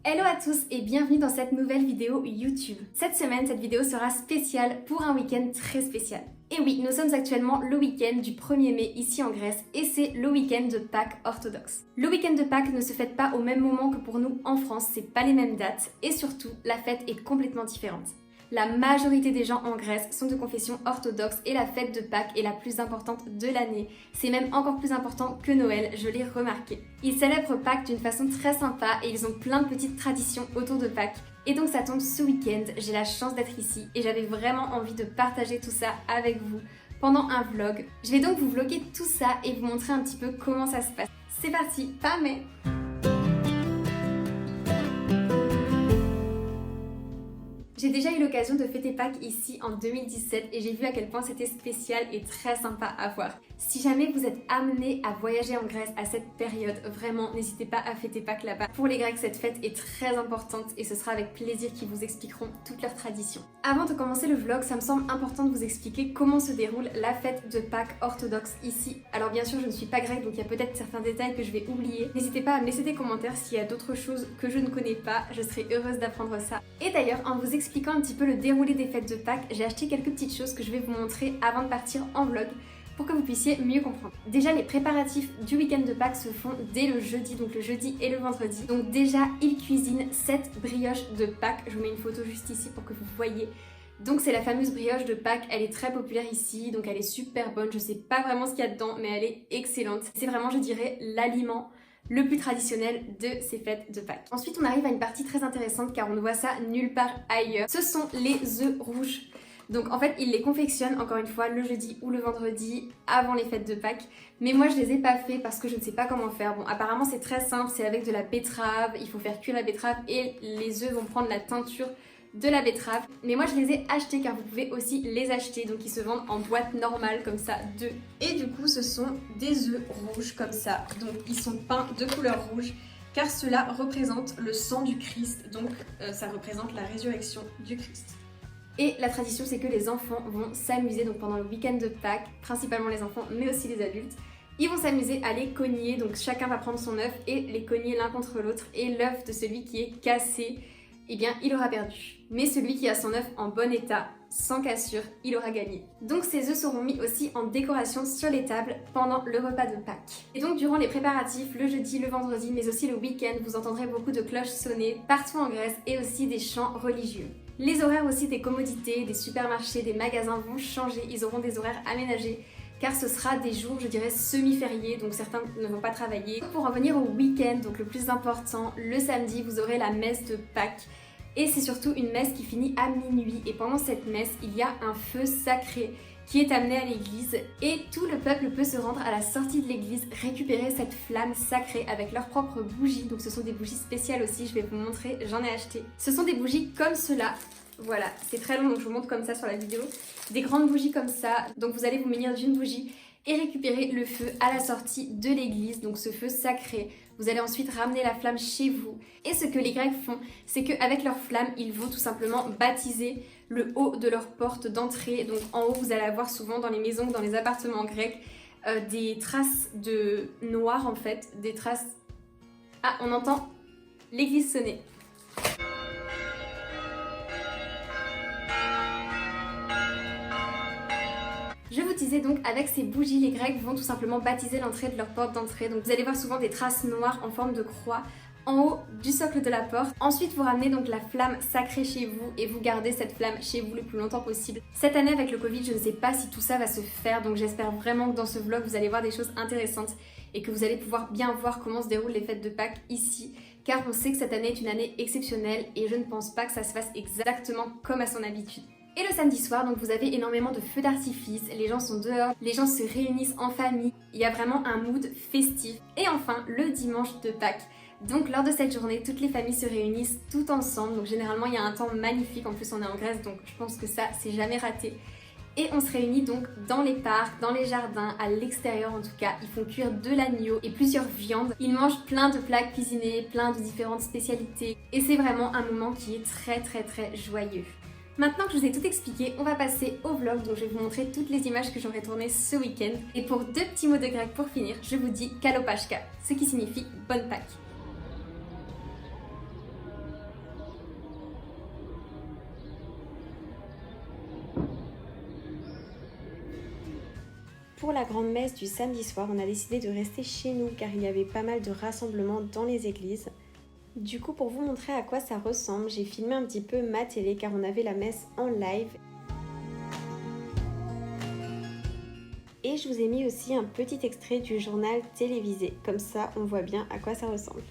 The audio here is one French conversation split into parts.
Hello à tous et bienvenue dans cette nouvelle vidéo YouTube. Cette semaine, cette vidéo sera spéciale pour un week-end très spécial. Et oui, nous sommes actuellement le week-end du 1er mai ici en Grèce et c'est le week-end de Pâques orthodoxe. Le week-end de Pâques ne se fête pas au même moment que pour nous en France, c'est pas les mêmes dates et surtout, la fête est complètement différente. La majorité des gens en Grèce sont de confession orthodoxe et la fête de Pâques est la plus importante de l'année. C'est même encore plus important que Noël, je l'ai remarqué. Ils célèbrent Pâques d'une façon très sympa et ils ont plein de petites traditions autour de Pâques. Et donc ça tombe ce week-end, j'ai la chance d'être ici et j'avais vraiment envie de partager tout ça avec vous pendant un vlog. Je vais donc vous vlogger tout ça et vous montrer un petit peu comment ça se passe. C'est parti, pas mais... J'ai déjà eu l'occasion de fêter Pâques ici en 2017 et j'ai vu à quel point c'était spécial et très sympa à voir. Si jamais vous êtes amené à voyager en Grèce à cette période, vraiment n'hésitez pas à fêter Pâques là-bas. Pour les Grecs, cette fête est très importante et ce sera avec plaisir qu'ils vous expliqueront toutes leurs traditions. Avant de commencer le vlog, ça me semble important de vous expliquer comment se déroule la fête de Pâques orthodoxe ici. Alors bien sûr, je ne suis pas grecque donc il y a peut-être certains détails que je vais oublier. N'hésitez pas à me laisser des commentaires s'il y a d'autres choses que je ne connais pas, je serai heureuse d'apprendre ça. Et d'ailleurs, en vous expliquant un petit peu le déroulé des fêtes de Pâques, j'ai acheté quelques petites choses que je vais vous montrer avant de partir en vlog pour que vous puissiez mieux comprendre. Déjà, les préparatifs du week-end de Pâques se font dès le jeudi, donc le jeudi et le vendredi. Donc déjà, ils cuisinent 7 brioches de Pâques. Je vous mets une photo juste ici pour que vous voyez. Donc c'est la fameuse brioche de Pâques, elle est très populaire ici, donc elle est super bonne. Je sais pas vraiment ce qu'il y a dedans, mais elle est excellente. C'est vraiment, je dirais, l'aliment le plus traditionnel de ces fêtes de Pâques. Ensuite, on arrive à une partie très intéressante car on ne voit ça nulle part ailleurs. Ce sont les œufs rouges. Donc en fait, ils les confectionnent encore une fois le jeudi ou le vendredi avant les fêtes de Pâques. Mais moi, je les ai pas fait parce que je ne sais pas comment faire. Bon, apparemment, c'est très simple, c'est avec de la betterave. Il faut faire cuire la betterave et les œufs vont prendre la teinture de la betterave. Mais moi je les ai achetés car vous pouvez aussi les acheter, donc ils se vendent en boîte normale comme ça, deux. Et du coup ce sont des œufs rouges comme ça, donc ils sont peints de couleur rouge car cela représente le sang du Christ, donc ça représente la résurrection du Christ. Et la tradition c'est que les enfants vont s'amuser donc pendant le week-end de Pâques, principalement les enfants mais aussi les adultes. Ils vont s'amuser à les cogner, donc chacun va prendre son œuf et les cogner l'un contre l'autre, et l'œuf de celui qui est cassé, eh bien il aura perdu. Mais celui qui a son œuf en bon état, sans cassure, il aura gagné. Donc ces œufs seront mis aussi en décoration sur les tables pendant le repas de Pâques. Et donc durant les préparatifs, le jeudi, le vendredi, mais aussi le week-end, vous entendrez beaucoup de cloches sonner partout en Grèce et aussi des chants religieux. Les horaires aussi des commodités, des supermarchés, des magasins vont changer, ils auront des horaires aménagés car ce sera des jours, je dirais, semi-fériés, donc certains ne vont pas travailler. Pour en venir au week-end, donc le plus important, le samedi, vous aurez la messe de Pâques. Et c'est surtout une messe qui finit à minuit. Et pendant cette messe, il y a un feu sacré qui est amené à l'église. Et tout le peuple peut se rendre à la sortie de l'église, récupérer cette flamme sacrée avec leurs propres bougies. Donc ce sont des bougies spéciales aussi, je vais vous montrer, j'en ai acheté. Ce sont des bougies comme cela. Voilà, c'est très long donc je vous montre comme ça sur la vidéo. Des grandes bougies comme ça, donc vous allez vous munir d'une bougie et récupérer le feu à la sortie de l'église, donc ce feu sacré. Vous allez ensuite ramener la flamme chez vous. Et ce que les Grecs font, c'est qu'avec leur flamme, ils vont tout simplement baptiser le haut de leur porte d'entrée. Donc en haut, vous allez avoir souvent dans les maisons, dans les appartements grecs, des traces de noir en fait, des traces... Ah, on entend l'église sonner. Je vous disais donc, avec ces bougies, les Grecs vont tout simplement baptiser l'entrée de leur porte d'entrée. Donc vous allez voir souvent des traces noires en forme de croix en haut du socle de la porte. Ensuite, vous ramenez donc la flamme sacrée chez vous et vous gardez cette flamme chez vous le plus longtemps possible. Cette année, avec le Covid, je ne sais pas si tout ça va se faire, donc j'espère vraiment que dans ce vlog, vous allez voir des choses intéressantes et que vous allez pouvoir bien voir comment se déroulent les fêtes de Pâques ici. Car on sait que cette année est une année exceptionnelle et je ne pense pas que ça se fasse exactement comme à son habitude. Et le samedi soir, donc vous avez énormément de feux d'artifice, les gens sont dehors, les gens se réunissent en famille, il y a vraiment un mood festif. Et enfin, le dimanche de Pâques. Donc lors de cette journée, toutes les familles se réunissent tout ensemble, donc généralement il y a un temps magnifique, en plus on est en Grèce, donc je pense que ça c'est jamais raté. Et on se réunit donc dans les parcs, dans les jardins, à l'extérieur en tout cas. Ils font cuire de l'agneau et plusieurs viandes. Ils mangent plein de plats cuisinés, plein de différentes spécialités. Et c'est vraiment un moment qui est très joyeux. Maintenant que je vous ai tout expliqué, on va passer au vlog, donc je vais vous montrer toutes les images que j'aurai tournées ce week-end. Et pour deux petits mots de grec pour finir, je vous dis Kalopashka, ce qui signifie bonne Pâques. Pour la grande messe du samedi soir, on a décidé de rester chez nous car il y avait pas mal de rassemblements dans les églises. Du coup, pour vous montrer à quoi ça ressemble, j'ai filmé un petit peu ma télé car on avait la messe en live. Et je vous ai mis aussi un petit extrait du journal télévisé, comme ça on voit bien à quoi ça ressemble.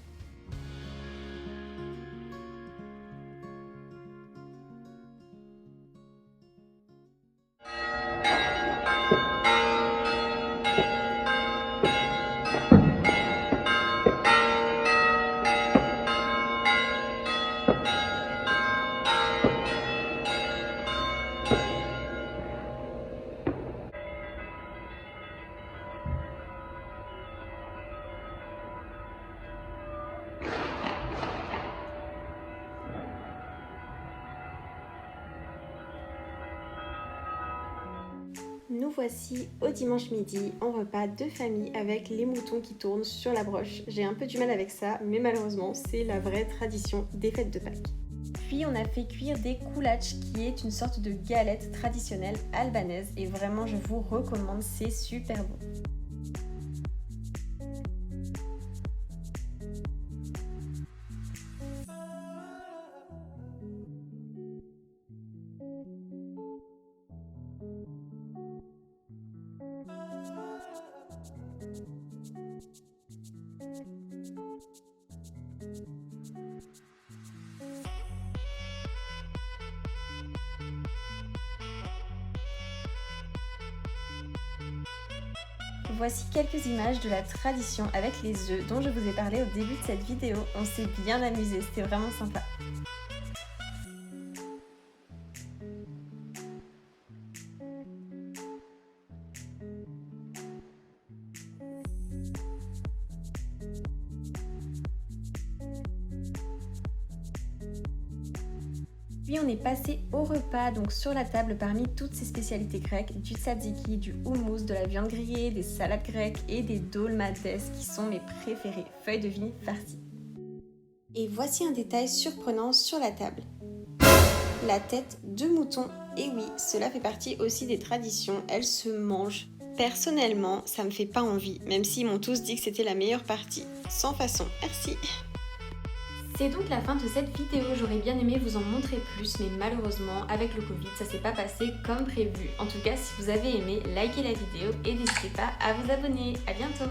Nous voici au dimanche midi en repas de famille avec les moutons qui tournent sur la broche. J'ai un peu du mal avec ça, mais malheureusement c'est la vraie tradition des fêtes de Pâques. Puis on a fait cuire des koulacs qui est une sorte de galette traditionnelle albanaise et vraiment je vous recommande, c'est super bon. Voici quelques images de la tradition avec les œufs dont je vous ai parlé au début de cette vidéo. On s'est bien amusé, c'était vraiment sympa. Puis on est passé au repas, donc sur la table parmi toutes ces spécialités grecques, du tzatziki, du houmous, de la viande grillée, des salades grecques et des dolmades qui sont mes préférés, feuilles de vigne farcies. Et voici un détail surprenant sur la table. La tête de mouton, et oui, cela fait partie aussi des traditions, elle se mange. Personnellement, ça me fait pas envie, même s'ils m'ont tous dit que c'était la meilleure partie. Sans façon, merci. C'est donc la fin de cette vidéo, j'aurais bien aimé vous en montrer plus, mais malheureusement, avec le Covid, ça s'est pas passé comme prévu. En tout cas, si vous avez aimé, likez la vidéo et n'hésitez pas à vous abonner. À bientôt!